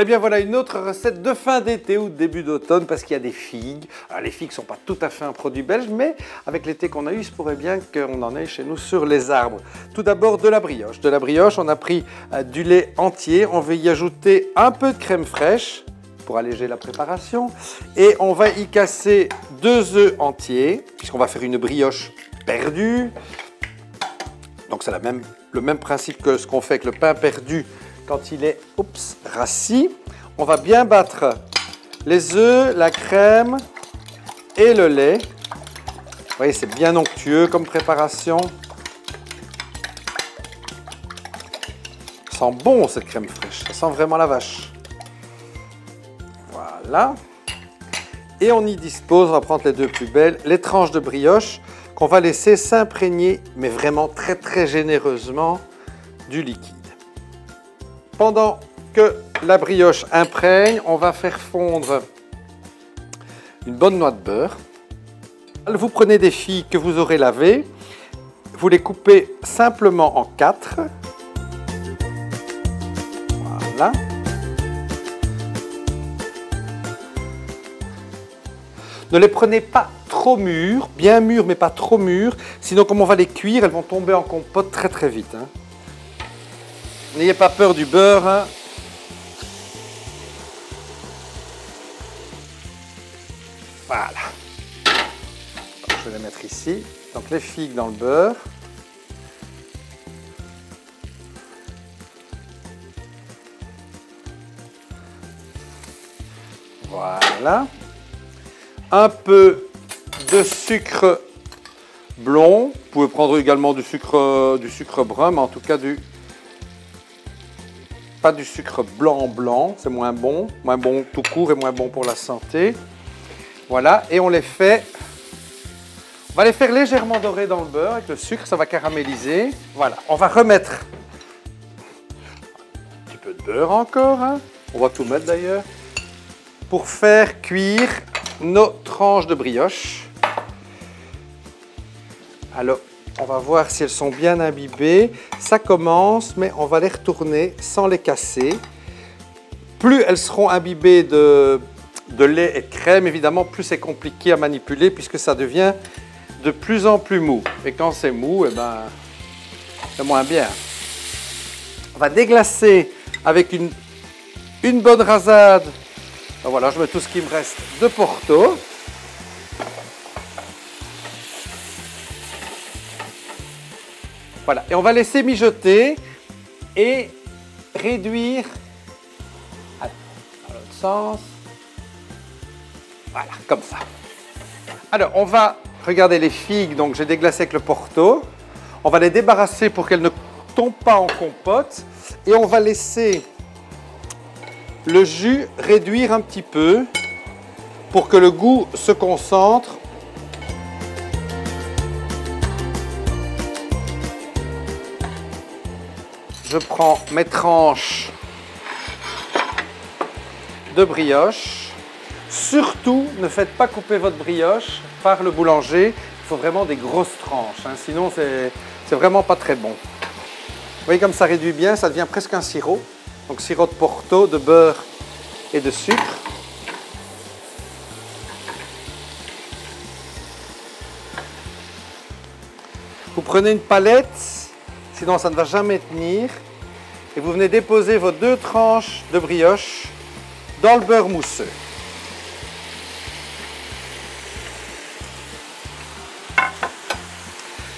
Eh bien voilà une autre recette de fin d'été ou de début d'automne parce qu'il y a des figues. Alors les figues ne sont pas tout à fait un produit belge, mais avec l'été qu'on a eu, il se pourrait bien qu'on en ait chez nous sur les arbres. Tout d'abord de la brioche. De la brioche, on a pris du lait entier, on va y ajouter un peu de crème fraîche pour alléger la préparation. Et on va y casser 2 œufs entiers, puisqu'on va faire une brioche perdue. Donc c'est le même principe que ce qu'on fait avec le pain perdu quand il est rassis. On va bien battre les œufs, la crème et le lait. Vous voyez, c'est bien onctueux comme préparation. Ça sent bon cette crème fraîche, ça sent vraiment la vache. Voilà. Et on y dispose, on va prendre les 2 plus belles, les tranches de brioche qu'on va laisser s'imprégner, mais vraiment très très généreusement, du liquide. Pendant que la brioche imprègne, on va faire fondre une bonne noix de beurre. Vous prenez des figues que vous aurez lavées, vous les coupez simplement en 4. Voilà. Ne les prenez pas trop mûres, bien mûres mais pas trop mûres, sinon comme on va les cuire, elles vont tomber en compote très très vite. N'ayez pas peur du beurre. Voilà. Donc, je vais les mettre ici. Donc les figues dans le beurre. Voilà. Un peu de sucre blond. Vous pouvez prendre également du sucre brun, mais en tout cas pas du sucre blanc, c'est moins bon tout court et moins bon pour la santé. Voilà, et on va les faire légèrement dorer dans le beurre avec le sucre, ça va caraméliser. Voilà, on va remettre un petit peu de beurre encore, on va tout mettre d'ailleurs, pour faire cuire nos tranches de brioche. Alors, on va voir si elles sont bien imbibées. Ça commence, mais on va les retourner sans les casser. Plus elles seront imbibées de lait et de crème, évidemment, plus c'est compliqué à manipuler puisque ça devient de plus en plus mou. Et quand c'est mou, eh ben, c'est moins bien. On va déglacer avec une bonne rasade. Ben voilà, je mets tout ce qui me reste de Porto. Voilà, et on va laisser mijoter et réduire dans l'autre sens. Voilà, comme ça. Alors, on va regarder les figues, donc j'ai déglacé avec le Porto. On va les débarrasser pour qu'elles ne tombent pas en compote et on va laisser le jus réduire un petit peu pour que le goût se concentre. Je prends mes tranches de brioche. Surtout, ne faites pas couper votre brioche par le boulanger. Il faut vraiment des grosses tranches, sinon c'est vraiment pas très bon. Vous voyez comme ça réduit bien, ça devient presque un sirop. Donc sirop de Porto, de beurre et de sucre. Vous prenez une palette, sinon ça ne va jamais tenir. Et vous venez déposer vos 2 tranches de brioche dans le beurre mousseux.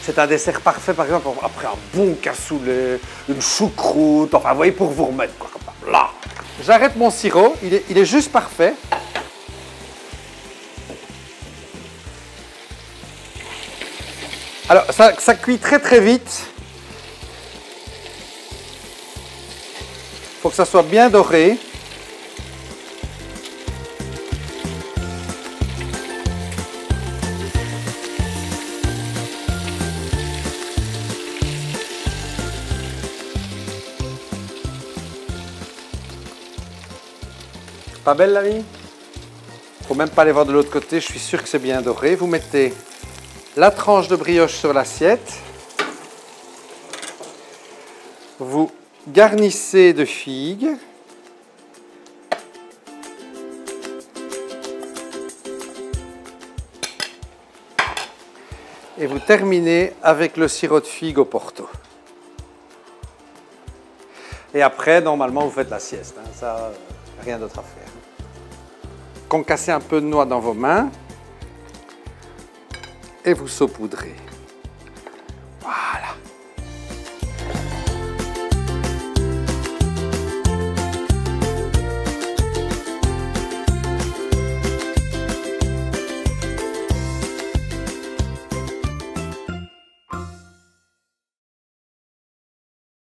C'est un dessert parfait, par exemple, après un bon cassoulet, une choucroute, enfin, vous voyez, pour vous remettre, quoi, comme ça, là. J'arrête mon sirop, il est juste parfait. Alors, ça cuit très très vite. Il faut que ça soit bien doré. Pas belle la vie? Il ne faut même pas aller voir de l'autre côté, je suis sûr que c'est bien doré. Vous mettez la tranche de brioche sur l'assiette. Vous garnissez de figues. Et vous terminez avec le sirop de figue au Porto. Et après, normalement, vous faites la sieste. Hein. Ça, rien d'autre à faire. Concassez un peu de noix dans vos mains et vous saupoudrez.